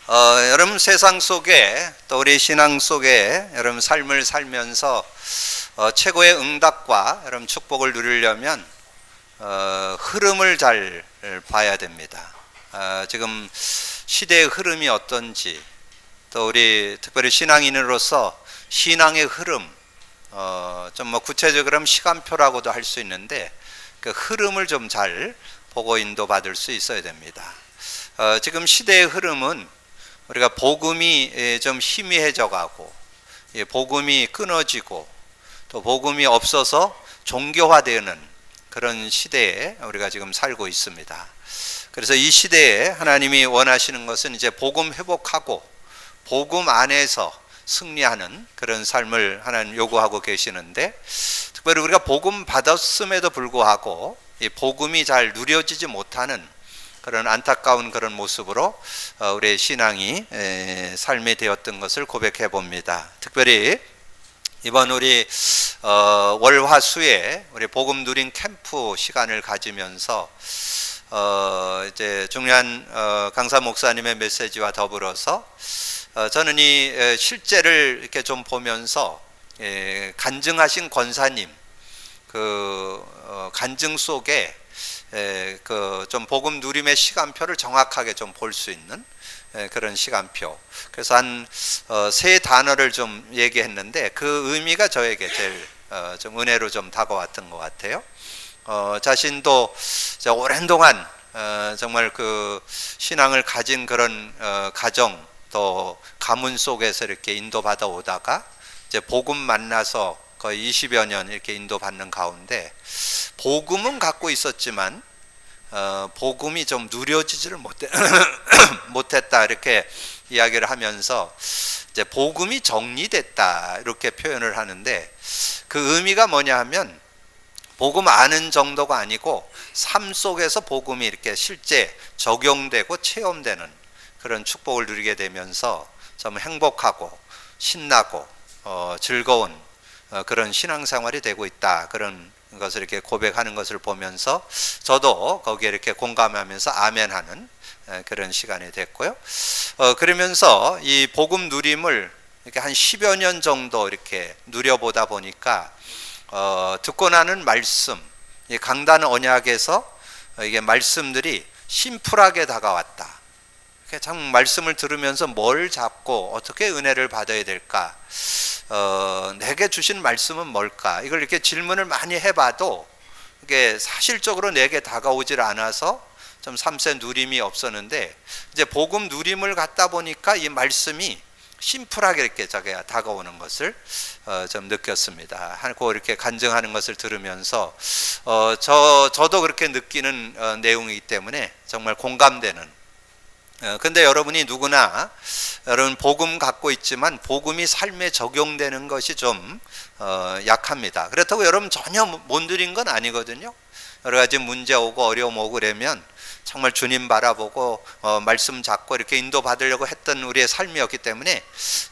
여러분 세상 속에 또 우리 신앙 속에 여러분 삶을 살면서 최고의 응답과 여러분 축복을 누리려면 흐름을 잘 봐야 됩니다. 지금 시대의 흐름이 어떤지, 또 우리 특별히 신앙인으로서 신앙의 흐름, 좀 뭐 구체적으로 하면 시간표라고도 할 수 있는데 그 흐름을 좀 잘 보고 인도받을 수 있어야 됩니다. 지금 시대의 흐름은 우리가 복음이 좀 희미해져 가고 복음이 끊어지고 또 복음이 없어서 종교화되는 그런 시대에 우리가 지금 살고 있습니다. 그래서 이 시대에 하나님이 원하시는 것은 이제 복음 회복하고 복음 안에서 승리하는 그런 삶을 하나님 요구하고 계시는데, 특별히 우리가 복음 받았음에도 불구하고 이 복음이 잘 누려지지 못하는 그런 안타까운 그런 모습으로 우리의 신앙이 삶이 되었던 것을 고백해 봅니다. 특별히 이번 우리 월화수에 우리 복음 누린 캠프 시간을 가지면서 이제 중요한 강사 목사님의 메시지와 더불어서 저는 이 실제를 이렇게 좀 보면서 간증하신 권사님 그 간증 속에 그 좀 복음 누림의 시간표를 정확하게 좀 볼 수 있는 그런 시간표. 그래서 한 세 단어를 좀 얘기했는데 그 의미가 저에게 제일 좀 은혜로 좀 다가왔던 것 같아요. 자신도 오랜 동안 정말 그 신앙을 가진 그런 가정 또 가문 속에서 이렇게 인도받아 오다가 이제 복음 만나서 거의 20여 년 이렇게 인도받는 가운데 복음은 갖고 있었지만 복음이 좀 누려지지를 못했다 이렇게 이야기를 하면서 이제 복음이 정리됐다 이렇게 표현을 하는데 그 의미가 뭐냐 하면 복음 아는 정도가 아니고 삶 속에서 복음이 이렇게 실제 적용되고 체험되는 그런 축복을 누리게 되면서 좀 행복하고 신나고 즐거운 그런 신앙생활이 되고 있다, 그런 것을 이렇게 고백하는 것을 보면서 저도 거기에 이렇게 공감하면서 아멘하는 그런 시간이 됐고요. 그러면서 이 복음 누림을 이렇게 한 10여 년 정도 이렇게 누려보다 보니까 듣고 나는 말씀, 이 강단 언약에서 이게 말씀들이 심플하게 다가왔다. 참 말씀을 들으면서 뭘 잡고 어떻게 은혜를 받아야 될까, 내게 주신 말씀은 뭘까, 이걸 이렇게 질문을 많이 해봐도 이게 사실적으로 내게 다가오질 않아서 좀 삶새 누림이 없었는데 이제 복음 누림을 갖다 보니까 이 말씀이 심플하게 이렇게 다가오는 것을 좀 느꼈습니다. 하고 이렇게 간증하는 것을 들으면서 저도 그렇게 느끼는 내용이기 때문에 정말 공감되는. 근데 여러분이 누구나 여러분 복음 갖고 있지만 복음이 삶에 적용되는 것이 좀 약합니다. 그렇다고 여러분 전혀 못 누린 건 아니거든요. 여러 가지 문제 오고 어려움 오고 그러면 정말 주님 바라보고 말씀 잡고 이렇게 인도받으려고 했던 우리의 삶이었기 때문에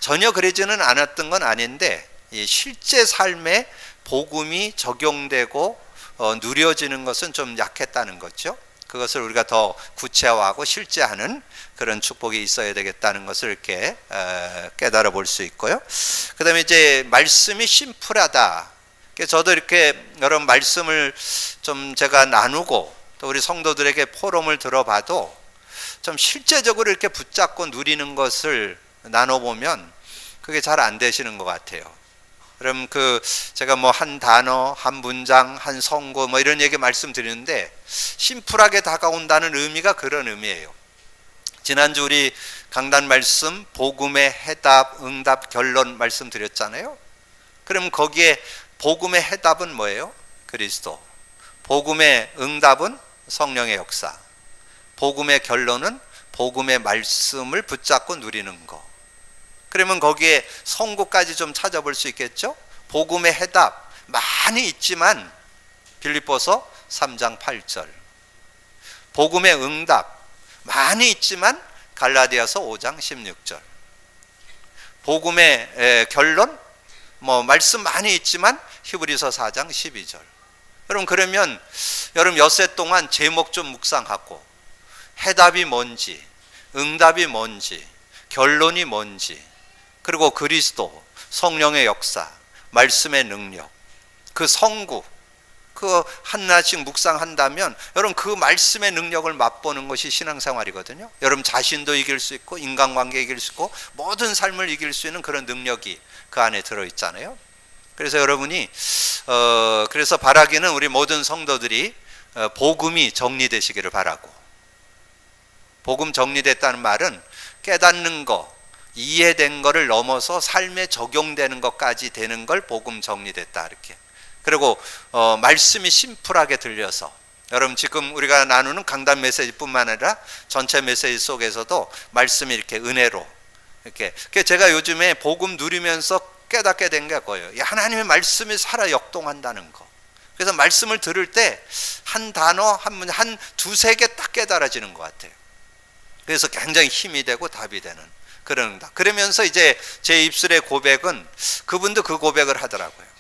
전혀 그러지는 않았던 건 아닌데 이 실제 삶에 복음이 적용되고 누려지는 것은 좀 약했다는 거죠. 그것을 우리가 더 구체화하고 실제하는 그런 축복이 있어야 되겠다는 것을 이렇게 깨달아 볼 수 있고요. 그 다음에 이제 말씀이 심플하다. 저도 이렇게 여러 말씀을 좀 제가 나누고 또 우리 성도들에게 포럼을 들어봐도 좀 실제적으로 이렇게 붙잡고 누리는 것을 나눠보면 그게 잘 안 되시는 것 같아요. 그럼 제가 뭐 한 단어, 한 문장, 한 성구 뭐 이런 얘기 말씀드리는데 심플하게 다가온다는 의미가 그런 의미예요. 지난주 우리 강단 말씀 복음의 해답, 응답, 결론 말씀드렸잖아요. 그럼 거기에 복음의 해답은 뭐예요? 그리스도. 복음의 응답은 성령의 역사. 복음의 결론은 복음의 말씀을 붙잡고 누리는 거. 그러면 거기에 성구까지 좀 찾아볼 수 있겠죠? 복음의 해답 많이 있지만 빌립보서 3장 8절. 복음의 응답 많이 있지만 갈라디아서 5장 16절. 복음의 결론 뭐 말씀 많이 있지만 히브리서 4장 12절. 여러분 그러면 여러분 엿새 동안 제목 좀 묵상하고 해답이 뭔지 응답이 뭔지 결론이 뭔지, 그리고 그리스도, 성령의 역사, 말씀의 능력, 그 성구, 그 하나씩 묵상한다면 여러분 그 말씀의 능력을 맛보는 것이 신앙생활이거든요. 여러분 자신도 이길 수 있고 인간관계 이길 수 있고 모든 삶을 이길 수 있는 그런 능력이 그 안에 들어있잖아요. 그래서 여러분이 그래서 바라기는 우리 모든 성도들이 복음이 정리되시기를 바라고, 복음 정리됐다는 말은 깨닫는 거, 이해된 거를 넘어서 삶에 적용되는 것까지 되는 걸 복음 정리됐다 이렇게. 그리고 말씀이 심플하게 들려서, 여러분 지금 우리가 나누는 강단 메시지뿐만 아니라 전체 메시지 속에서도 말씀이 이렇게 은혜로 이렇게. 제가 요즘에 복음 누리면서 깨닫게 된 게 그거예요. 하나님의 말씀이 살아 역동한다는 거. 그래서 말씀을 들을 때 한 단어, 한 문제, 한 두세 개 딱 깨달아지는 것 같아요. 그래서 굉장히 힘이 되고 답이 되는 그런 응답. 그러면서 이제 제 입술의 고백은, 그분도 그 고백을 하더라고요.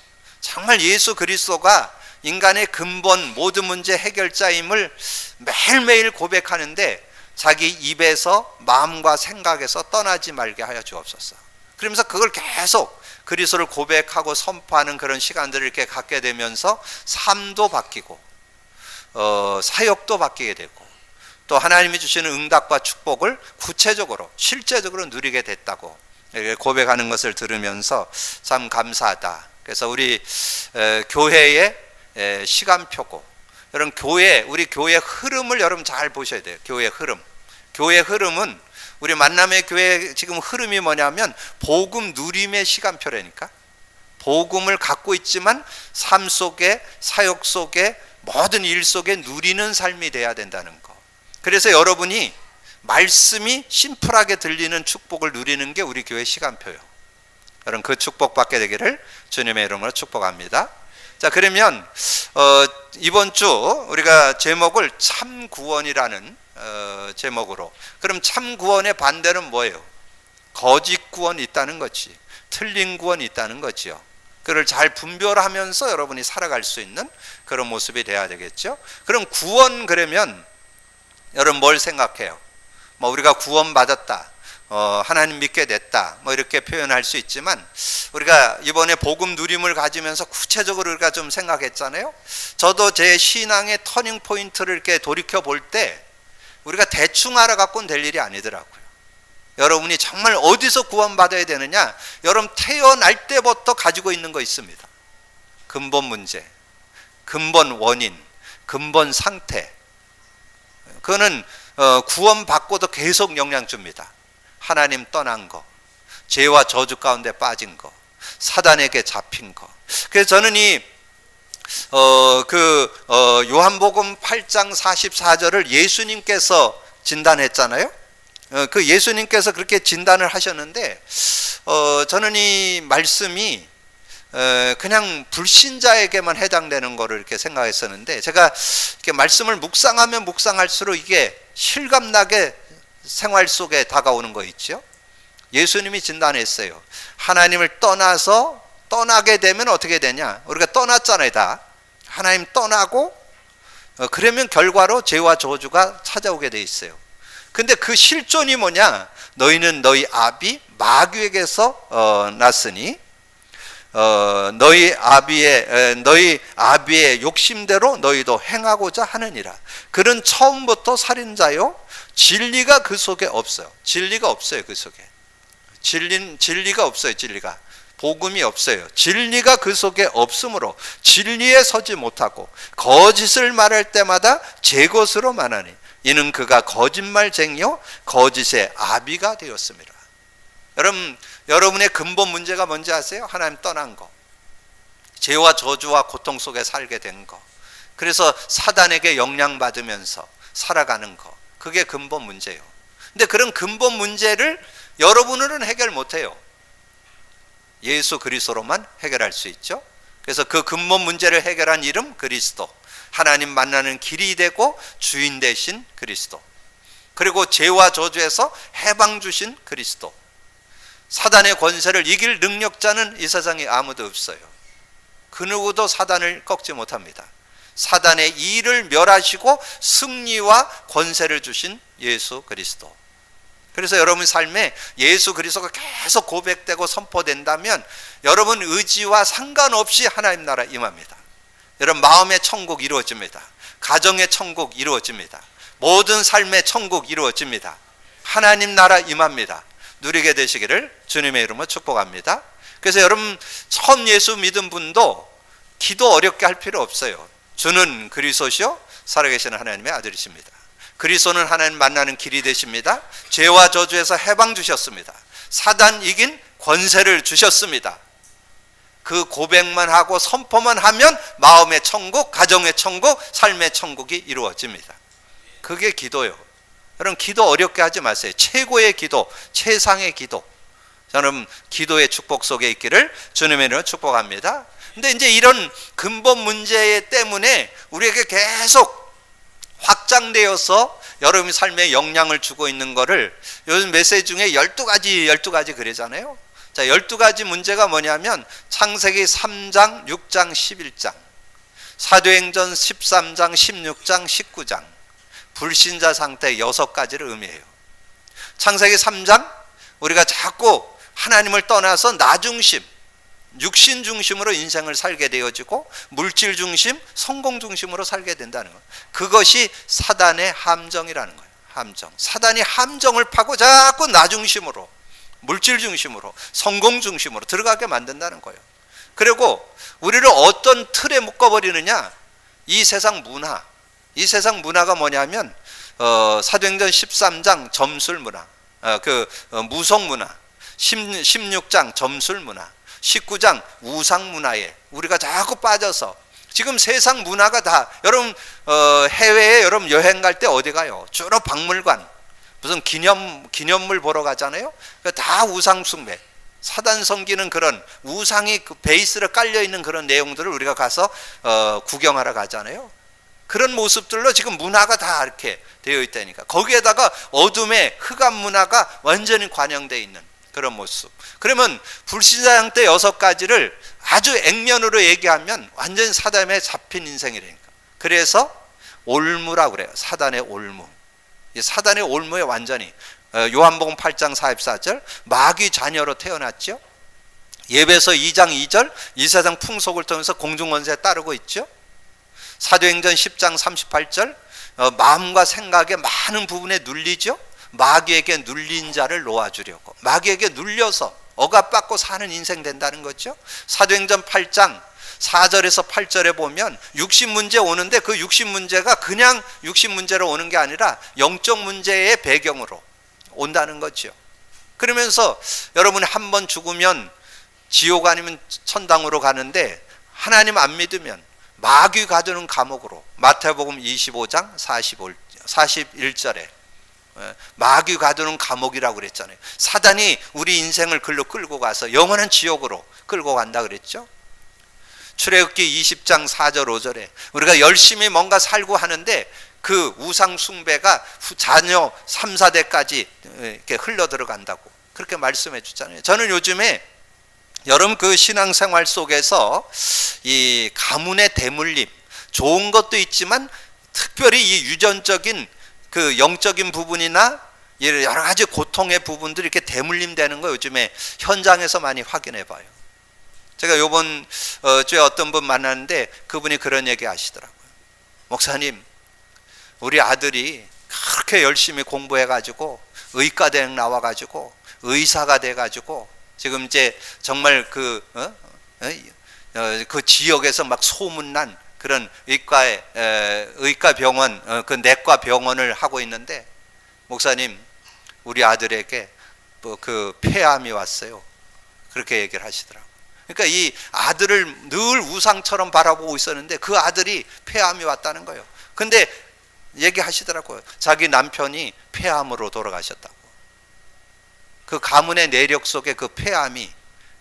정말 예수 그리스도가 인간의 근본 모든 문제 해결자임을 매일매일 고백하는데 자기 입에서 마음과 생각에서 떠나지 말게 하여 주옵소서. 그러면서 그걸 계속 그리스도를 고백하고 선포하는 그런 시간들을 이렇게 갖게 되면서 삶도 바뀌고 사역도 바뀌게 되고 또 하나님이 주시는 응답과 축복을 구체적으로 실제적으로 누리게 됐다고 고백하는 것을 들으면서 참 감사하다. 그래서 우리 교회의 시간표고, 여러분 우리 교회 흐름을 여러분 잘 보셔야 돼요. 교회 흐름. 교회 흐름은 우리 만남의 교회 지금 흐름이 뭐냐면 복음 누림의 시간표라니까. 복음을 갖고 있지만 삶 속에, 사역 속에, 모든 일 속에 누리는 삶이 돼야 된다는 거. 그래서 여러분이 말씀이 심플하게 들리는 축복을 누리는 게 우리 교회 시간표예요. 여러분 그 축복 받게 되기를 주님의 이름으로 축복합니다. 자, 그러면 이번 주 우리가 제목을 참 구원이라는 제목으로. 그럼 참 구원의 반대는 뭐예요? 거짓 구원이 있다는 거지, 틀린 구원이 있다는 거지요. 그걸 잘 분별하면서 여러분이 살아갈 수 있는 그런 모습이 돼야 되겠죠. 그럼 구원, 그러면 여러분 뭘 생각해요? 우리가 구원 받았다, 하나님 믿게 됐다, 이렇게 표현할 수 있지만, 우리가 이번에 복음 누림을 가지면서 구체적으로 우리가 좀 생각했잖아요. 저도 제 신앙의 터닝 포인트를 이렇게 돌이켜 볼 때 우리가 대충 알아갖고는 될 일이 아니더라고요. 여러분이 정말 어디서 구원받아야 되느냐, 여러분 태어날 때부터 가지고 있는 거 있습니다. 근본 문제, 근본 원인, 근본 상태. 그거는 구원받고도 계속 영향 줍니다. 하나님 떠난 거, 죄와 저주 가운데 빠진 거, 사단에게 잡힌 거. 그래서 저는 이 요한복음 8장 44절을 예수님께서 진단했잖아요. 그 예수님께서 그렇게 진단을 하셨는데, 저는 이 말씀이 그냥 불신자에게만 해당되는 거를 이렇게 생각했었는데, 제가 이렇게 말씀을 묵상하면 묵상할수록 이게 실감나게 생활 속에 다가오는 거 있죠. 예수님이 진단했어요. 하나님을 떠나게 되면 어떻게 되냐? 우리가 떠났잖아요, 다. 하나님 떠나고 그러면 결과로 죄와 저주가 찾아오게 돼 있어요. 근데 그 실존이 뭐냐? 너희는 너희 아비 마귀에게서 났으니 너희 아비의 욕심대로 너희도 행하고자 하느니라. 그는 처음부터 살인자요, 진리가 그 속에 없어요. 진리가 없어요. 그 속에 진리가 없어요. 진리가, 복음이 없어요. 진리가 그 속에 없으므로 진리에 서지 못하고 거짓을 말할 때마다 제 것으로 말하니 이는 그가 거짓말쟁이요 거짓의 아비가 되었습니다. 여러분의 근본 문제가 뭔지 아세요? 하나님 떠난 거, 죄와 저주와 고통 속에 살게 된 거, 그래서 사단에게 영향받으면서 살아가는 거, 그게 근본 문제예요. 근데 그런 근본 문제를 여러분으로는 해결 못해요. 예수 그리스도로만 해결할 수 있죠. 그래서 그 근본 문제를 해결한 이름 그리스도, 하나님 만나는 길이 되고 주인 되신 그리스도, 그리고 죄와 저주에서 해방 주신 그리스도. 사단의 권세를 이길 능력자는 이 세상에 아무도 없어요. 그 누구도 사단을 꺾지 못합니다. 사단의 일을 멸하시고 승리와 권세를 주신 예수 그리스도. 그래서 여러분 삶에 예수 그리스도가 계속 고백되고 선포된다면 여러분 의지와 상관없이 하나님 나라 임합니다. 여러분 마음의 천국 이루어집니다. 가정의 천국 이루어집니다. 모든 삶의 천국 이루어집니다. 하나님 나라 임합니다. 누리게 되시기를 주님의 이름으로 축복합니다. 그래서 여러분 처음 예수 믿은 분도 기도 어렵게 할 필요 없어요. 주는 그리스도시요 살아계시는 하나님의 아들이십니다. 그리스도는 하나님 만나는 길이 되십니다. 죄와 저주에서 해방 주셨습니다. 사단 이긴 권세를 주셨습니다. 그 고백만 하고 선포만 하면 마음의 천국, 가정의 천국, 삶의 천국이 이루어집니다. 그게 기도요. 여러분 기도 어렵게 하지 마세요. 최고의 기도, 최상의 기도. 저는 기도의 축복 속에 있기를 주님의 이름으로 축복합니다. 근데 이제 이런 근본 문제 때문에 우리에게 계속 확장되어서 여러분 삶에 영향을 주고 있는 거를 요즘 메시지 중에 12가지 그러잖아요. 자, 12가지 문제가 뭐냐면 창세기 3장, 6장, 11장, 사도행전 13장, 16장, 19장, 불신자 상태 6가지를 의미해요. 창세기 3장, 우리가 자꾸 하나님을 떠나서 나 중심, 육신 중심으로 인생을 살게 되어지고 물질 중심, 성공 중심으로 살게 된다는 것. 그것이 사단의 함정이라는 거예요. 함정. 사단이 함정을 파고 자꾸 나 중심으로, 물질 중심으로, 성공 중심으로 들어가게 만든다는 거예요. 그리고 우리를 어떤 틀에 묶어버리느냐? 이 세상 문화. 이 세상 문화가 뭐냐면 사도행전 13장 점술 문화, 무속 문화, 16장 점술 문화, 19장 우상 문화에 우리가 자꾸 빠져서 지금 세상 문화가 다 여러분 해외에 여러분 여행 갈 때 어디 가요? 주로 박물관 무슨 기념물 보러 가잖아요. 다 우상 숭배, 사단 섬기는 그런 우상이 그 베이스로 깔려 있는 그런 내용들을 우리가 가서 구경하러 가잖아요. 그런 모습들로 지금 문화가 다 이렇게 되어 있다니까. 거기에다가 어둠의 흑암 문화가 완전히 관영되어 있는 그런 모습. 그러면 불신자 형태 6가지를 아주 액면으로 얘기하면 완전히 사단에 잡힌 인생이라니까. 그래서 올무라고 그래요. 사단의 올무. 이 사단의 올무에 완전히 요한복음 8장 44절 마귀 자녀로 태어났죠. 예배서 2장 2절 이 세상 풍속을 통해서 공중권세에 따르고 있죠. 사도행전 10장 38절 마음과 생각의 많은 부분에 눌리죠. 마귀에게 눌린 자를 놓아주려고, 마귀에게 눌려서 억압받고 사는 인생 된다는 거죠. 사도행전 8장 4절에서 8절에 보면 육신 문제 오는데 그 육신 문제가 그냥 육신 문제로 오는 게 아니라 영적 문제의 배경으로 온다는 거죠. 그러면서 여러분이 한 번 죽으면 지옥 아니면 천당으로 가는데 하나님 안 믿으면 마귀 가두는 감옥으로, 마태복음 25장 41절에 마귀 가두는 감옥이라고 그랬잖아요. 사단이 우리 인생을 글로 끌고 가서 영원한 지옥으로 끌고 간다 그랬죠. 출애굽기 20장 4절 5절에 우리가 열심히 뭔가 살고 하는데 그 우상 숭배가 자녀 3, 4대까지 이렇게 흘러 들어간다고 그렇게 말씀해 주잖아요. 저는 요즘에 여러분 그 신앙생활 속에서 이 가문의 대물림, 좋은 것도 있지만 특별히 이 유전적인 그 영적인 부분이나 여러 가지 고통의 부분들이 이렇게 대물림되는 거 요즘에 현장에서 많이 확인해 봐요. 제가 요번 주에 어떤 분 만났는데 그분이 그런 얘기 하시더라고요. 목사님, 우리 아들이 그렇게 열심히 공부해 가지고 의과대학 나와 가지고 의사가 돼 가지고 지금 이제 정말 그 지역에서 막 소문난 그런 의과 병원, 그 내과 병원을 하고 있는데 목사님, 우리 아들에게 그 폐암이 왔어요. 그렇게 얘기를 하시더라고요. 그러니까 이 아들을 늘 우상처럼 바라보고 있었는데 그 아들이 폐암이 왔다는 거예요. 근데 얘기하시더라고요. 자기 남편이 폐암으로 돌아가셨다고. 그 가문의 내력 속에 그 폐암이,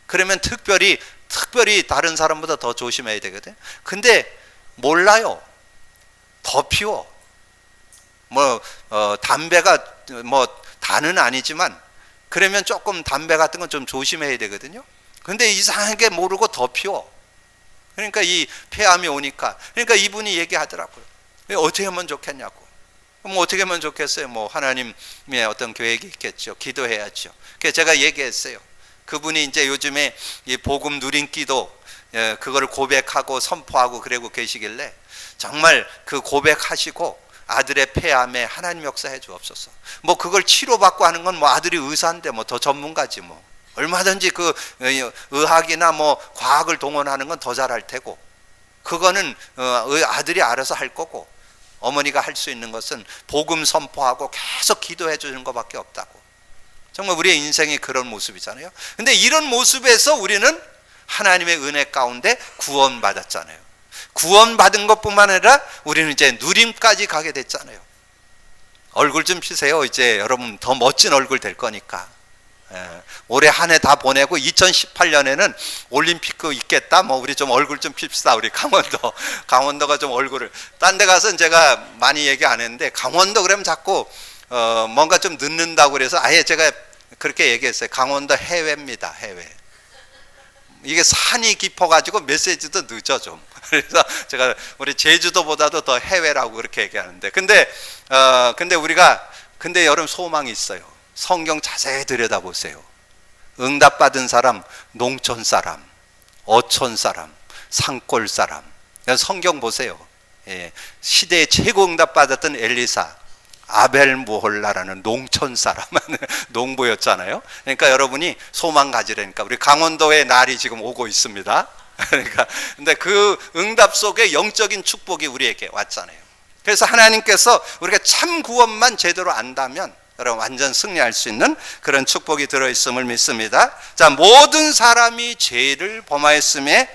그러면 특별히 다른 사람보다 더 조심해야 되거든. 근데 몰라요. 더 피워. 담배가 다는 아니지만 그러면 조금 담배 같은 건 좀 조심해야 되거든요. 근데 이상하게 모르고 더 피워. 그러니까 이 폐암이 오니까, 그러니까 이분이 얘기하더라고요. 어떻게 하면 좋겠냐고. 뭐 어떻게 하면 좋겠어요? 뭐 하나님의 어떤 계획이 있겠죠. 기도해야죠. 그래서 제가 얘기했어요. 그분이 이제 요즘에 이 복음 누린 기도, 그거를 고백하고 선포하고 그러고 계시길래 정말 그 고백하시고 아들의 폐암에 하나님 역사해 주옵소서. 뭐 그걸 치료받고 하는 건 뭐 아들이 의사인데 뭐 더 전문가지 뭐. 얼마든지 그 의학이나 뭐 과학을 동원하는 건 더 잘할 테고, 그거는 아들이 알아서 할 거고, 어머니가 할 수 있는 것은 복음 선포하고 계속 기도해 주는 것밖에 없다고. 정말 우리의 인생이 그런 모습이잖아요. 근데 이런 모습에서 우리는 하나님의 은혜 가운데 구원받았잖아요. 구원받은 것뿐만 아니라 우리는 이제 누림까지 가게 됐잖아요. 얼굴 좀 피세요. 이제 여러분 더 멋진 얼굴 될 거니까. 올해 한 해 다 보내고 2018년에는 올림픽 있겠다. 뭐 우리 좀 얼굴 좀 핍시다. 우리 강원도가 좀 얼굴을, 딴 데 가서는 제가 많이 얘기 안 했는데 강원도 그러면 자꾸 뭔가 좀 늦는다고 그래서 아예 제가 그렇게 얘기했어요. 강원도 해외입니다. 해외. 이게 산이 깊어가지고 메시지도 늦어 좀. 그래서 제가 우리 제주도보다도 더 해외라고 그렇게 얘기하는데, 근데 여러분 소망이 있어요. 성경 자세히 들여다보세요. 응답받은 사람, 농촌 사람, 어촌 사람, 산골 사람. 성경 보세요. 시대에 최고 응답받았던 엘리사, 아벨무홀라라는 농촌 사람, 농부였잖아요. 그러니까 여러분이 소망 가지라니까. 우리 강원도의 날이 지금 오고 있습니다. 그러니까 근데 그 응답 속에 영적인 축복이 우리에게 왔잖아요. 그래서 하나님께서 우리가 참 구원만 제대로 안다면 여러분 완전 승리할 수 있는 그런 축복이 들어있음을 믿습니다. 자, 모든 사람이 죄를 범하였음에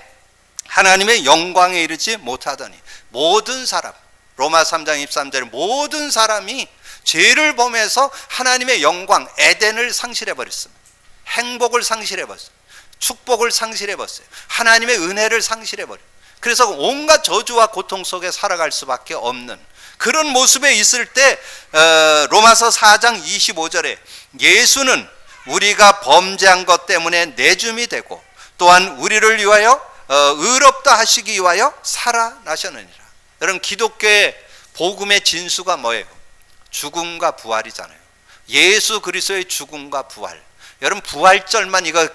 하나님의 영광에 이르지 못하더니, 모든 사람, 로마 3장 23절에 모든 사람이 죄를 범해서 하나님의 영광, 에덴을 상실해버렸습니다. 행복을 상실해버렸어요. 축복을 상실해버렸어요. 하나님의 은혜를 상실해버려요. 그래서 온갖 저주와 고통 속에 살아갈 수밖에 없는 그런 모습에 있을 때 로마서 4장 25절에 예수는 우리가 범죄한 것 때문에 내줌이 되고 또한 우리를 위하여 의롭다 하시기 위하여 살아나셨느니라. 여러분, 기독교의 복음의 진수가 뭐예요? 죽음과 부활이잖아요. 예수 그리스도의 죽음과 부활. 여러분, 부활절만 이거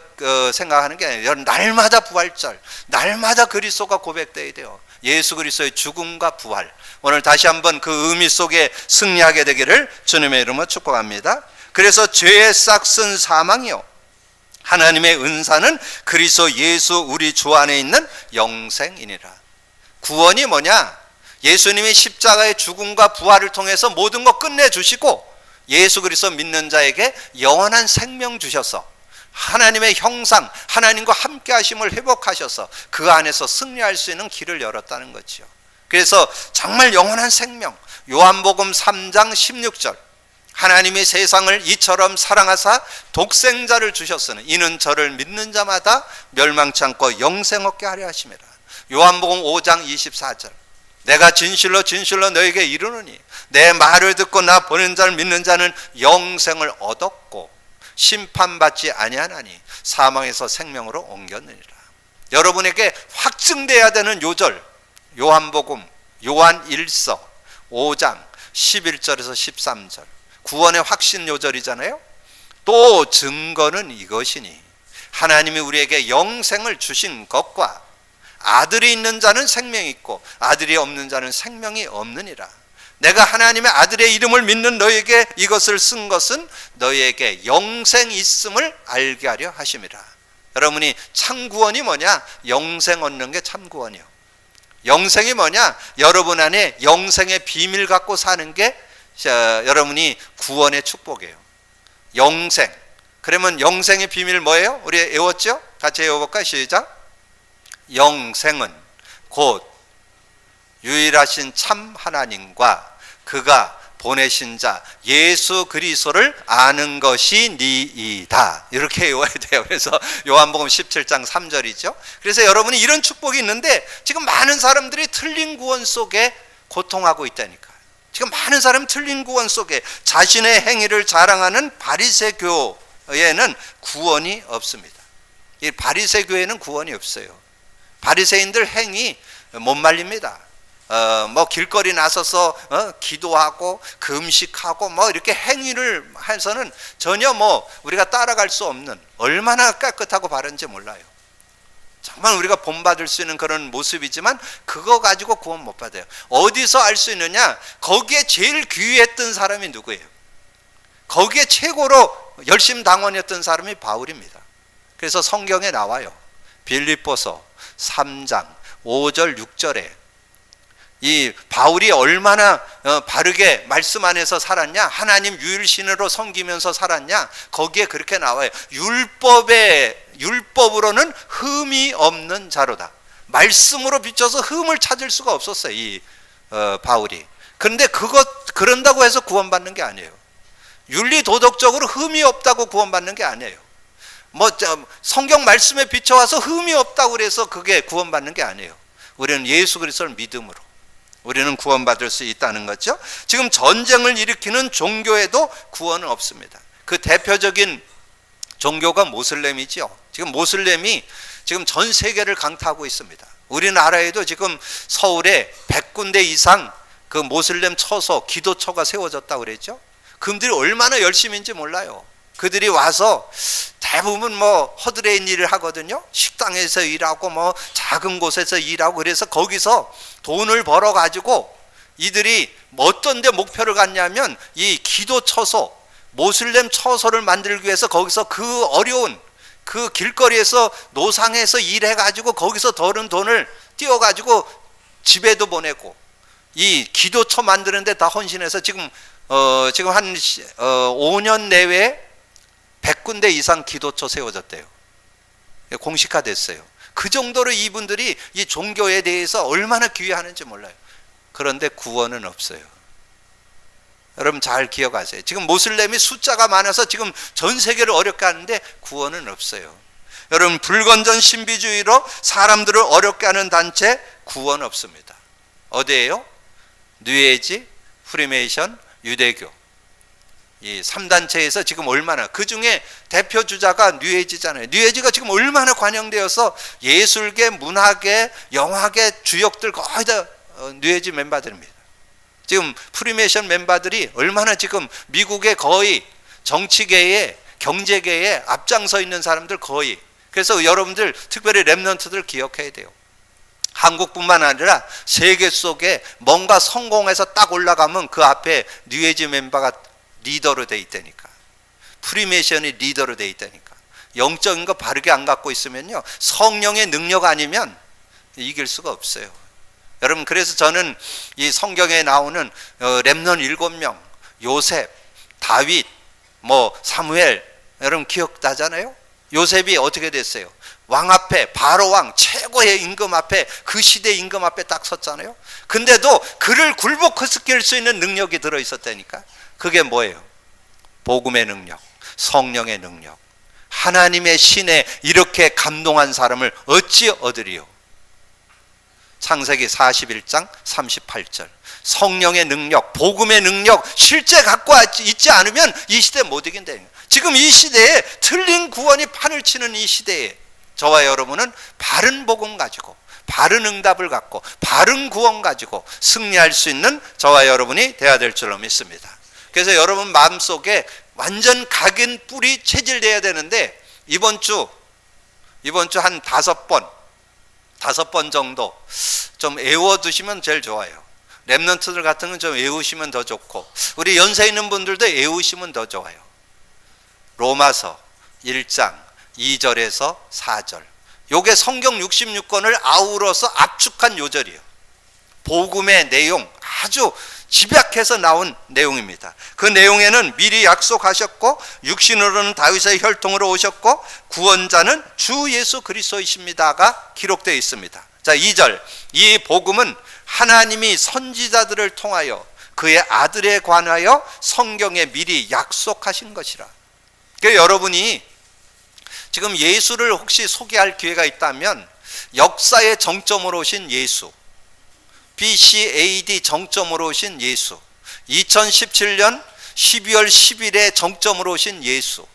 생각하는 게 아니에요. 여러분, 날마다 부활절, 날마다 그리스도가 고백되어야 돼요. 예수 그리스도의 죽음과 부활. 오늘 다시 한번 그 의미 속에 승리하게 되기를 주님의 이름으로 축복합니다. 그래서 죄의 싹슨 사망이요, 하나님의 은사는 그리스도 예수 우리 주 안에 있는 영생이니라. 구원이 뭐냐? 예수님이 십자가의 죽음과 부활을 통해서 모든 것 끝내주시고 예수 그리스도 믿는 자에게 영원한 생명 주셔서 하나님의 형상, 하나님과 함께 하심을 회복하셔서 그 안에서 승리할 수 있는 길을 열었다는 거죠. 그래서 정말 영원한 생명, 요한복음 3장 16절, 하나님이 세상을 이처럼 사랑하사 독생자를 주셨으니 이는 저를 믿는 자마다 멸망치 않고 영생 얻게 하려 하심이라. 요한복음 5장 24절, 내가 진실로 진실로 너에게 이르노니 내 말을 듣고 나 보낸 자를 믿는 자는 영생을 얻었고 심판받지 아니하나니 사망에서 생명으로 옮겼느니라. 여러분에게 확증돼야 되는 요절, 요한복음 요한 1서 5장 11절에서 13절, 구원의 확신 요절이잖아요. 또 증거는 이것이니 하나님이 우리에게 영생을 주신 것과 아들이 있는 자는 생명이 있고 아들이 없는 자는 생명이 없느니라. 내가 하나님의 아들의 이름을 믿는 너에게 이것을 쓴 것은 너에게 영생이 있음을 알게 하려 하심이라. 여러분이 참구원이 뭐냐? 영생 얻는 게 참구원이요. 영생이 뭐냐? 여러분 안에 영생의 비밀 갖고 사는 게 여러분이 구원의 축복이에요. 영생. 그러면 영생의 비밀 뭐예요? 우리 외웠죠? 같이 외워볼까요? 시작. 영생은 곧 유일하신 참 하나님과 그가 보내신 자 예수 그리스도를 아는 것이 니이다. 이렇게 외워야 돼요. 그래서 요한복음 17장 3절이죠. 그래서 여러분이 이런 축복이 있는데 지금 많은 사람들이 틀린 구원 속에 고통하고 있다니까. 지금 많은 사람이 틀린 구원 속에 자신의 행위를 자랑하는 바리새교에는 구원이 없습니다. 이 바리새교에는 구원이 없어요. 바리새인들 행위 못 말립니다. 뭐 길거리 나서서 기도하고 금식하고 뭐 이렇게 행위를 해서는 전혀 뭐 우리가 따라갈 수 없는, 얼마나 깨끗하고 바른지 몰라요. 정말 우리가 본받을 수 있는 그런 모습이지만 그거 가지고 구원 못 받아요. 어디서 알 수 있느냐? 거기에 제일 귀했던 사람이 누구예요? 거기에 최고로 열심당원이었던 사람이 바울입니다. 그래서 성경에 나와요. 빌립보서 3장 5절 6절에 이 바울이 얼마나 바르게 말씀 안에서 살았냐, 하나님 유일신으로 섬기면서 살았냐, 거기에 그렇게 나와요. 율법으로는 흠이 없는 자로다. 말씀으로 비춰서 흠을 찾을 수가 없었어요, 이 바울이. 그런데 그런다고 해서 구원받는 게 아니에요. 윤리 도덕적으로 흠이 없다고 구원받는 게 아니에요. 뭐 성경 말씀에 비춰와서 흠이 없다고 그래서 그게 구원받는 게 아니에요. 우리는 예수 그리스도를 믿음으로 우리는 구원받을 수 있다는 거죠. 지금 전쟁을 일으키는 종교에도 구원은 없습니다. 그 대표적인 종교가 모슬렘이죠. 지금 모슬렘이 지금 전 세계를 강타하고 있습니다. 우리나라에도 지금 서울에 100군데 이상 그 모슬렘 처소, 기도처가 세워졌다고 그랬죠. 그들이 얼마나 열심인지 몰라요. 그들이 와서 대부분 뭐 허드렛 일을 하거든요. 식당에서 일하고 뭐 작은 곳에서 일하고, 그래서 거기서 돈을 벌어 가지고 이들이 어떤 데 목표를 갖냐면 이 기도 처소, 모슬렘 처소를 만들기 위해서 거기서 그 어려운 그 길거리에서 노상에서 일해 가지고 거기서 벌은 돈을 띄워 가지고 집에도 보내고 이 기도처 만드는 데 다 헌신해서 지금 한 5년 내외에 100군데 이상 기도처 세워졌대요. 공식화됐어요. 그 정도로 이분들이 이 종교에 대해서 얼마나 귀해하는지 몰라요. 그런데 구원은 없어요. 여러분 잘 기억하세요. 지금 모슬렘이 숫자가 많아서 지금 전 세계를 어렵게 하는데 구원은 없어요. 여러분 불건전 신비주의로 사람들을 어렵게 하는 단체 구원 없습니다. 어디예요? 뉴에이지, 프리메이션, 유대교. 이 3단체에서 지금 얼마나, 그 중에 대표 주자가 뉴에이지잖아요. 뉴에이지가 지금 얼마나 관영되어서 예술계, 문화계, 영화계 주역들 거의 다 뉴에이지 멤버들입니다. 지금 프리메이션 멤버들이 얼마나 지금 미국의 거의 정치계에, 경제계에 앞장서 있는 사람들 거의. 그래서 여러분들 특별히 랩런트들 기억해야 돼요. 한국뿐만 아니라 세계 속에 뭔가 성공해서 딱 올라가면 그 앞에 뉴에이지 멤버가 리더로 돼 있다니까. 프리메이션이 리더로 돼 있다니까. 영적인 거 바르게 안 갖고 있으면요, 성령의 능력 아니면 이길 수가 없어요. 여러분 그래서 저는 이 성경에 나오는 렘넌 7명, 요셉, 다윗, 뭐 사무엘, 여러분 기억나잖아요. 요셉이 어떻게 됐어요? 왕 앞에, 바로 왕 최고의 임금 앞에, 그 시대 임금 앞에 딱 섰잖아요. 근데도 그를 굴복시킬 수 있는 능력이 들어있었다니까. 그게 뭐예요? 복음의 능력, 성령의 능력. 하나님의 신에 이렇게 감동한 사람을 어찌 얻으리요? 창세기 41장 38절. 성령의 능력, 복음의 능력 실제 갖고 있지 않으면 이 시대 못 이긴다. 지금 이 시대에 틀린 구원이 판을 치는 이 시대에 저와 여러분은 바른 복음 가지고, 바른 응답을 갖고, 바른 구원 가지고 승리할 수 있는 저와 여러분이 되어야 될 줄로 믿습니다. 그래서 여러분 마음속에 완전 각인 뿌리 체질돼야 되는데, 이번 주 한 5번 정도 좀 외워두시면 제일 좋아요. 랩런트들 같은 건 좀 외우시면 더 좋고, 우리 연세 있는 분들도 외우시면 더 좋아요. 로마서 1장 2절에서 4절. 요게 성경 66권을 아우러서 압축한 요절이에요. 복음의 내용 아주 집약해서 나온 내용입니다. 그 내용에는 미리 약속하셨고 육신으로는 다윗의 혈통으로 오셨고 구원자는 주 예수 그리스도이십니다가 기록되어 있습니다. 자, 2절. 이 복음은 하나님이 선지자들을 통하여 그의 아들에 관하여 성경에 미리 약속하신 것이라. 그러니까 여러분이 지금 예수를 혹시 소개할 기회가 있다면 역사의 정점으로 오신 예수, BCAD 정점으로 오신 예수, 2017년 12월 10일에 정점으로 오신 예수,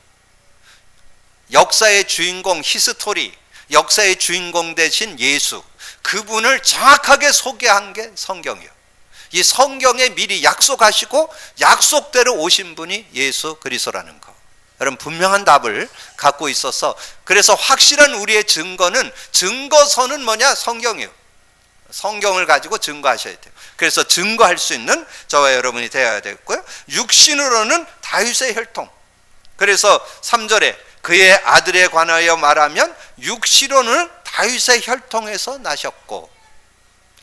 역사의 주인공 히스토리, 역사의 주인공 되신 예수, 그분을 정확하게 소개한 게 성경이에요. 이 성경에 미리 약속하시고 약속대로 오신 분이 예수 그리스도라는 거. 여러분 분명한 답을 갖고 있어서, 그래서 확실한 우리의 증거는, 증거선은 뭐냐? 성경이에요. 성경을 가지고 증거하셔야 돼요. 그래서 증거할 수 있는 저와 여러분이 되어야 되겠고요. 육신으로는 다윗의 혈통. 그래서 3절에 그의 아들에 관하여 말하면 육신으로는 다윗의 혈통에서 나셨고,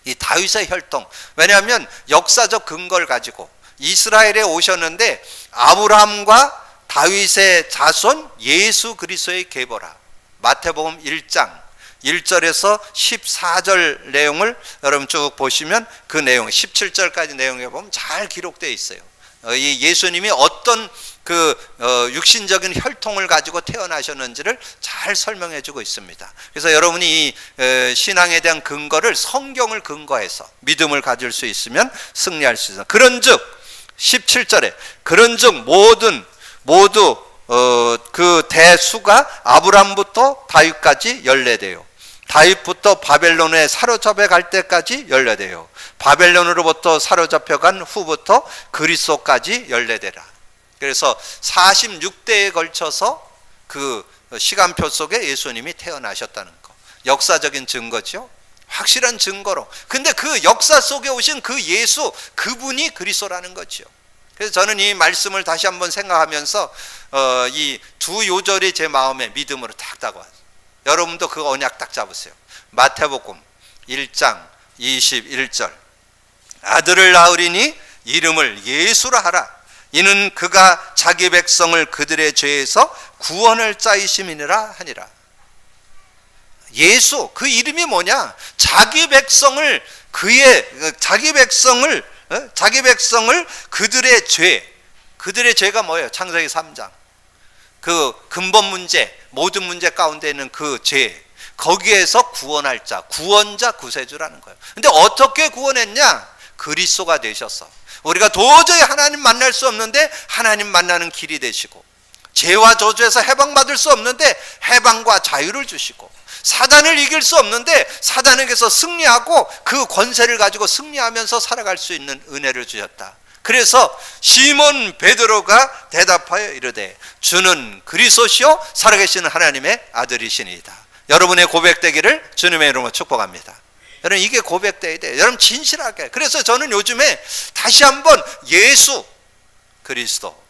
이 다윗의 혈통, 왜냐하면 역사적 근거를 가지고 이스라엘에 오셨는데 아브라함과 다윗의 자손 예수 그리스도의 계보라. 마태복음 1장 1절에서 14절 내용을 여러분 쭉 보시면 그 내용, 17절까지 내용에 보면 잘 기록되어 있어요. 이 예수님이 어떤 육신적인 혈통을 가지고 태어나셨는지를 잘 설명해 주고 있습니다. 그래서 여러분이 이 신앙에 대한 근거를 성경을 근거해서 믿음을 가질 수 있으면 승리할 수 있습니다. 그런즉 17절에 그런즉 모두 그 대수가 아브람부터 다윗까지 연례돼요. 다윗부터 바벨론에 사로잡혀 갈 때까지 연례돼요. 바벨론으로부터 사로잡혀간 후부터 그리스도까지 연례되라. 그래서 46대에 걸쳐서 그 시간표 속에 예수님이 태어나셨다는 거, 역사적인 증거죠. 확실한 증거로. 근데 그 역사 속에 오신 그 예수, 그분이 그리스도라는 거죠. 그래서 저는 이 말씀을 다시 한번 생각하면서 이 두 요절이 제 마음에 믿음으로 딱 다가와요. 여러분도 그 언약 딱 잡으세요. 마태복음 1장 21절 아들을 낳으리니 이름을 예수라 하라. 이는 그가 자기 백성을 그들의 죄에서 구원할 자이심이니라 하니라. 예수, 그 이름이 뭐냐? 자기 백성을 그들의 죄, 그들의 죄가 뭐예요? 창세기 3장 그 근본 문제, 모든 문제 가운데 있는 그 죄, 거기에서 구원할 자, 구원자, 구세주라는 거예요. 근데 어떻게 구원했냐? 그리스도가 되셨어. 우리가 도저히 하나님 만날 수 없는데 하나님 만나는 길이 되시고, 죄와 저주에서 해방받을 수 없는데 해방과 자유를 주시고, 사단을 이길 수 없는데 사단에게서 승리하고 그 권세를 가지고 승리하면서 살아갈 수 있는 은혜를 주셨다. 그래서 시몬 베드로가 대답하여 이르되 주는 그리스도시요 살아계시는 하나님의 아들이시니이다. 여러분의 고백되기를 주님의 이름으로 축복합니다. 여러분 이게 고백돼야 돼. 여러분 진실하게. 그래서 저는 요즘에 다시 한번 예수 그리스도,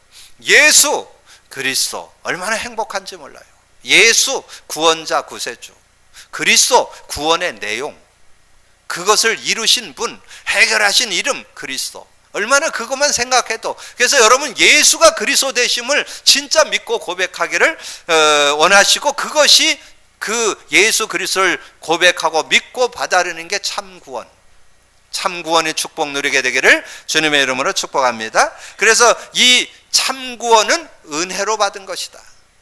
예수 그리스도 얼마나 행복한지 몰라요. 예수 구원자 구세주, 그리스도 구원의 내용, 그것을 이루신 분, 해결하신 이름 그리스도. 얼마나 그것만 생각해도. 그래서 여러분 예수가 그리스도 되심을 진짜 믿고 고백하기를 원하시고, 그것이 그 예수 그리스도를 고백하고 믿고 받아들이는 게 참구원, 참구원의 축복 누리게 되기를 주님의 이름으로 축복합니다. 그래서 이 참구원은 은혜로 받은 것이다.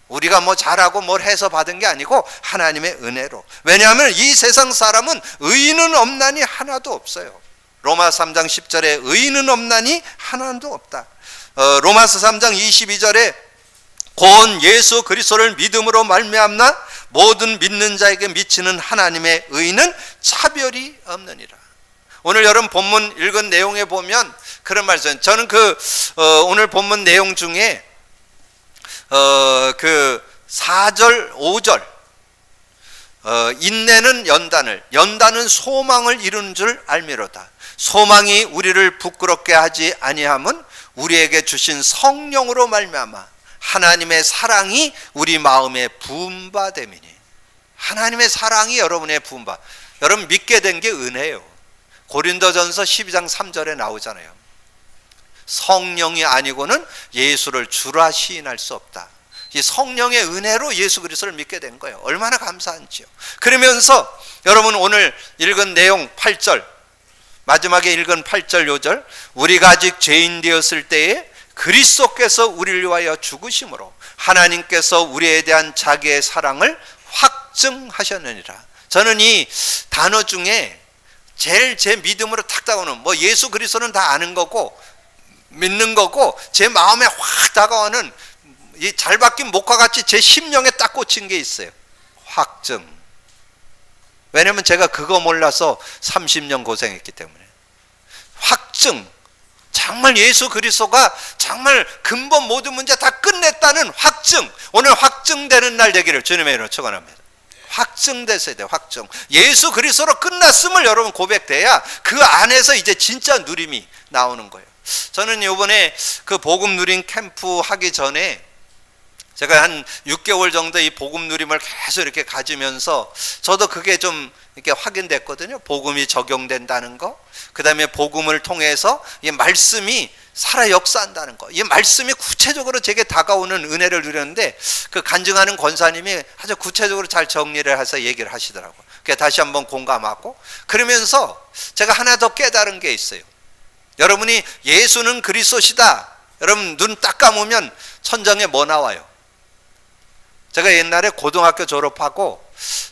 우리가 뭐 잘하고 뭘 해서 받은 게 아니고 하나님의 은혜로. 왜냐하면 이 세상 사람은 의인은 없나니 하나도 없어요. 로마서 3장 10절에 의인은 없나니 하나도 없다. 로마서 3장 22절에 곧 예수 그리스도를 믿음으로 말미암나 모든 믿는 자에게 미치는 하나님의 의는 차별이 없느니라. 오늘 여러분 본문 읽은 내용에 보면 그런 말씀, 저는 오늘 본문 내용 중에 그 4절 5절 인내는 연단은 소망을 이루는 줄 알미로다. 소망이 우리를 부끄럽게 하지 아니함은 우리에게 주신 성령으로 말미암아 하나님의 사랑이 우리 마음에 부음바됨이니. 하나님의 사랑이 여러분의 부음바. 여러분 믿게 된 게 은혜예요. 고린도전서 12장 3절에 나오잖아요. 성령이 아니고는 예수를 주라 시인할 수 없다. 이 성령의 은혜로 예수 그리스도를 믿게 된 거예요. 얼마나 감사한지요. 그러면서 여러분 오늘 읽은 내용 8절, 마지막에 읽은 8절 요절, 우리가 아직 죄인 되었을 때에 그리스도께서 우리를 위하여 죽으심으로 하나님께서 우리에 대한 자기의 사랑을 확증하셨느니라. 저는 이 단어 중에 제일 제 믿음으로 탁 다가오는, 뭐 예수 그리스도는 다 아는 거고 믿는 거고, 제 마음에 확 다가오는 이 잘 박힌 목과 같이 제 심령에 딱 꽂힌 게 있어요. 확증. 왜냐면 제가 그거 몰라서 30년 고생했기 때문에. 확증, 정말 예수 그리스도가 정말 근본 모든 문제 다 끝냈다는 확증, 오늘 확증되는 날 되기를 주님의 이름으로 축원합니다. 확증됐어야 돼요. 확증. 예수 그리스도로 끝났음을 여러분 고백돼야 그 안에서 이제 진짜 누림이 나오는 거예요. 저는 이번에 그 복음 누림 캠프 하기 전에 제가 한 6개월 정도 이 복음 누림을 계속 이렇게 가지면서 저도 그게 좀 이렇게 확인됐거든요. 복음이 적용된다는 거, 그 다음에 복음을 통해서 이 말씀이 살아 역사한다는 거, 이 말씀이 구체적으로 제게 다가오는 은혜를 누렸는데 그 간증하는 권사님이 아주 구체적으로 잘 정리를 해서 얘기를 하시더라고요. 그게 다시 한번 공감하고, 그러면서 제가 하나 더 깨달은 게 있어요. 여러분이 예수는 그리스도시다, 여러분 눈 딱 감으면 천장에 뭐 나와요? 제가 옛날에 고등학교 졸업하고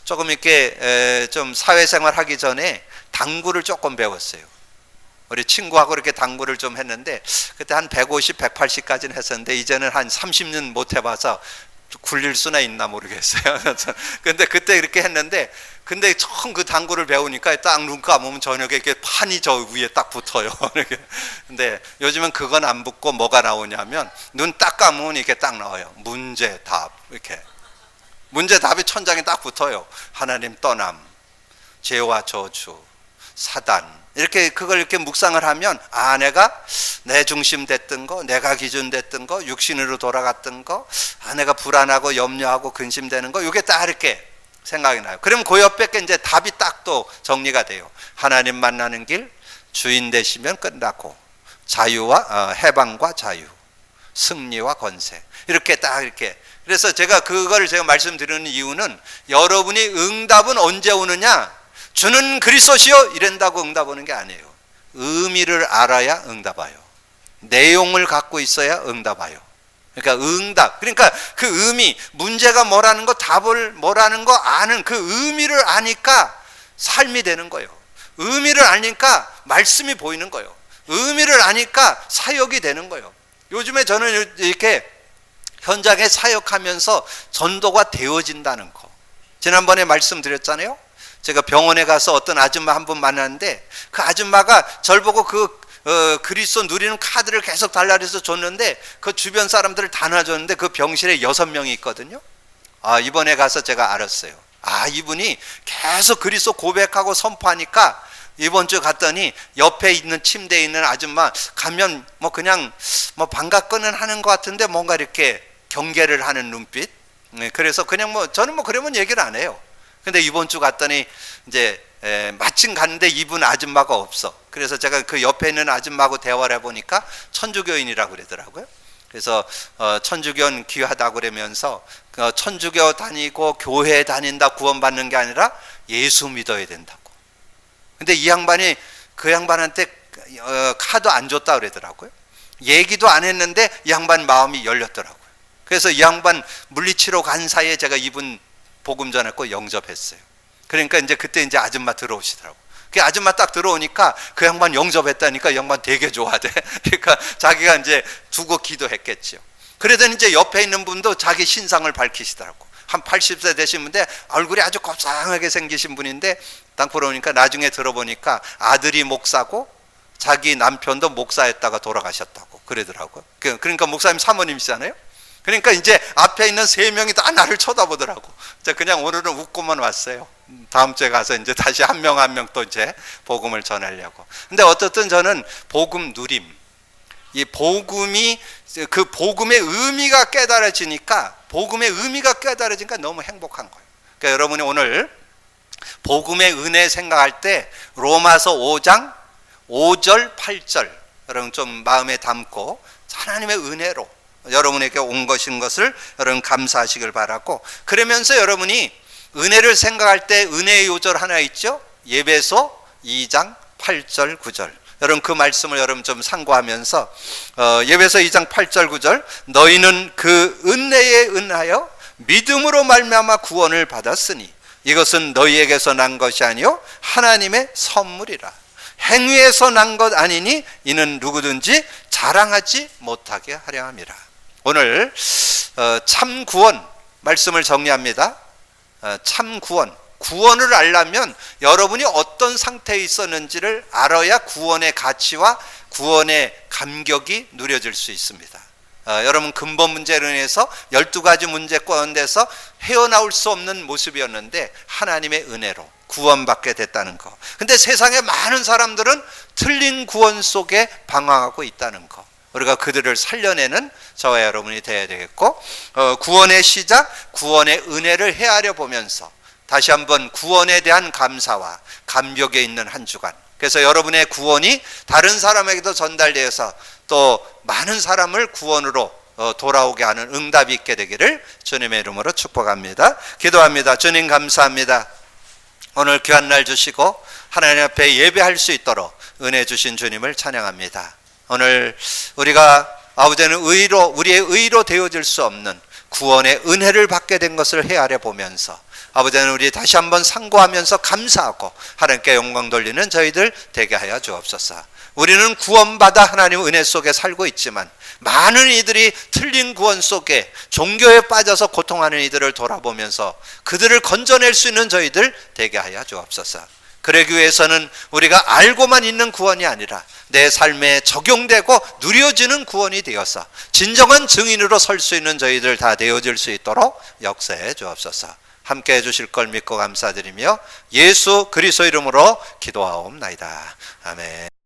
조금 이렇게 좀 사회생활 하기 전에 당구를 조금 배웠어요. 우리 친구하고 이렇게 당구를 좀 했는데 그때 한 150, 180까지는 했었는데 이제는 한 30년 못 해봐서 굴릴 수나 있나 모르겠어요. 근데 그때 이렇게 했는데, 근데 처음 그 당구를 배우니까 딱 눈 감으면 저녁에 이렇게 판이 저 위에 딱 붙어요. 근데 요즘은 그건 안 붙고 뭐가 나오냐면 눈 딱 감으면 이렇게 딱 나와요. 문제, 답, 이렇게. 문제, 답이 천장에 딱 붙어요. 하나님 떠남, 죄와 저주, 사단. 이렇게 그걸 이렇게 묵상을 하면, 아, 내가 내 중심 됐던 거, 내가 기준 됐던 거, 육신으로 돌아갔던 거, 아, 내가 불안하고 염려하고 근심되는 거, 이게 딱 이렇게 생각이 나요. 그럼 그 옆에 게 이제 답이 딱 또 정리가 돼요. 하나님 만나는 길, 주인 되시면 끝나고, 자유와 해방과 자유, 승리와 권세, 이렇게 딱 이렇게. 그래서 제가 그걸 제가 말씀드리는 이유는, 여러분이 응답은 언제 오느냐? 주는 그리스도시요 이런다고 응답 오는 게 아니에요. 의미를 알아야 응답 와요. 내용을 갖고 있어야 응답 와요. 그러니까 응답, 그러니까 그 의미, 문제가 뭐라는 거, 답을 뭐라는 거 아는 그 의미를 아니까 삶이 되는 거예요. 의미를 아니까 말씀이 보이는 거예요. 의미를 아니까 사역이 되는 거예요. 요즘에 저는 이렇게 현장에 사역하면서 전도가 되어진다는 거, 지난번에 말씀드렸잖아요. 제가 병원에 가서 어떤 아줌마 한 분 만났는데 그 아줌마가 절 보고 그리스도 누리는 카드를 계속 달라 그래서 줬는데 그 주변 사람들을 다 놔줬는데 그 병실에 6명이 있거든요. 아, 이번에 가서 제가 알았어요. 아, 이분이 계속 그리스도 고백하고 선포하니까 이번 주 갔더니 옆에 있는 침대에 있는 아줌마 가면 뭐 그냥 뭐 반갑거는 하는 것 같은데 뭔가 이렇게 경계를 하는 눈빛. 그래서 그냥 뭐 저는 뭐 그러면 얘기를 안 해요. 근데 이번 주 갔더니 이제 마침 갔는데 이분 아줌마가 없어. 그래서 제가 그 옆에 있는 아줌마하고 대화를 해보니까 천주교인이라고 그러더라고요. 그래서 천주교는 귀하다고 그러면서 천주교 다니고 교회 다닌다 구원받는 게 아니라 예수 믿어야 된다고. 근데 이 양반이 그 양반한테 카드 안 줬다 그러더라고요. 얘기도 안 했는데 이 양반 마음이 열렸더라고요. 그래서 이 양반 물리치러 간 사이에 제가 이분 복음 전했고 영접했어요. 그러니까 이제 그때 이제 아줌마 들어오시더라고. 그 아줌마 딱 들어오니까 그 양반 영접했다니까 이 양반 되게 좋아하대. 그러니까 자기가 이제 두고 기도했겠죠. 그러더니 이제 옆에 있는 분도 자기 신상을 밝히시더라고. 한 80세 되신 분인데 얼굴이 아주 곱상하게 생기신 분인데 딱 보니까 나중에 들어보니까 아들이 목사고 자기 남편도 목사였다가 돌아가셨다고 그러더라고요. 그러니까 목사님 사모님이시잖아요. 그러니까 이제 앞에 있는 3명이 다 나를 쳐다보더라고. 그냥 오늘은 웃고만 왔어요. 다음 주에 가서 이제 다시 한 명 한 명 또 이제 복음을 전하려고. 근데 어쨌든 저는 복음 누림, 이 복음이 그 복음의 의미가 깨달아지니까 너무 행복한 거예요. 그러니까 여러분이 오늘 복음의 은혜 생각할 때 로마서 5장 5절 8절 여러분 좀 마음에 담고 하나님의 은혜로 여러분에게 온 것을 여러분 감사하시길 바라고, 그러면서 여러분이 은혜를 생각할 때 은혜의 요절 하나 있죠. 예배소 2장 8절 9절 여러분 그 말씀을 여러분 좀 상고하면서 예배소 2장 8절 9절 너희는 그 은혜에 은하여 믿음으로 말미암아 구원을 받았으니 이것은 너희에게서 난 것이 아니요 하나님의 선물이라. 행위에서 난 것 아니니 이는 누구든지 자랑하지 못하게 하려 함이라. 오늘 참 구원 말씀을 정리합니다. 참 구원, 구원을 알려면 여러분이 어떤 상태에 있었는지를 알아야 구원의 가치와 구원의 감격이 누려질 수 있습니다. 여러분 근본 문제로 인해서 12가지 문제 가운데서 헤어나올 수 없는 모습이었는데 하나님의 은혜로 구원받게 됐다는 거. 근데 세상에 많은 사람들은 틀린 구원 속에 방황하고 있다는 거. 우리가 그들을 살려내는 저와 여러분이 되어야 되겠고, 구원의 시작, 구원의 은혜를 헤아려 보면서 다시 한번 구원에 대한 감사와 감격에 있는 한 주간, 그래서 여러분의 구원이 다른 사람에게도 전달되어서 또 많은 사람을 구원으로 돌아오게 하는 응답이 있게 되기를 주님의 이름으로 축복합니다. 기도합니다. 주님 감사합니다. 오늘 귀한 날 주시고 하나님 앞에 예배할 수 있도록 은혜 주신 주님을 찬양합니다. 오늘 우리가 아버지는 우리의 의로 되어질 수 없는 구원의 은혜를 받게 된 것을 헤아려 보면서 아버지는 우리 다시 한번 상고하면서 감사하고 하나님께 영광 돌리는 저희들 되게 하여 주옵소서. 우리는 구원받아 하나님 은혜 속에 살고 있지만 많은 이들이 틀린 구원 속에 종교에 빠져서 고통하는 이들을 돌아보면서 그들을 건져낼 수 있는 저희들 되게 하여 주옵소서. 그러기 위해서는 우리가 알고만 있는 구원이 아니라 내 삶에 적용되고 누려지는 구원이 되어서 진정한 증인으로 설 수 있는 저희들 다 되어질 수 있도록 역사해 주옵소서. 함께 해주실 걸 믿고 감사드리며 예수 그리스도 이름으로 기도하옵나이다. 아멘.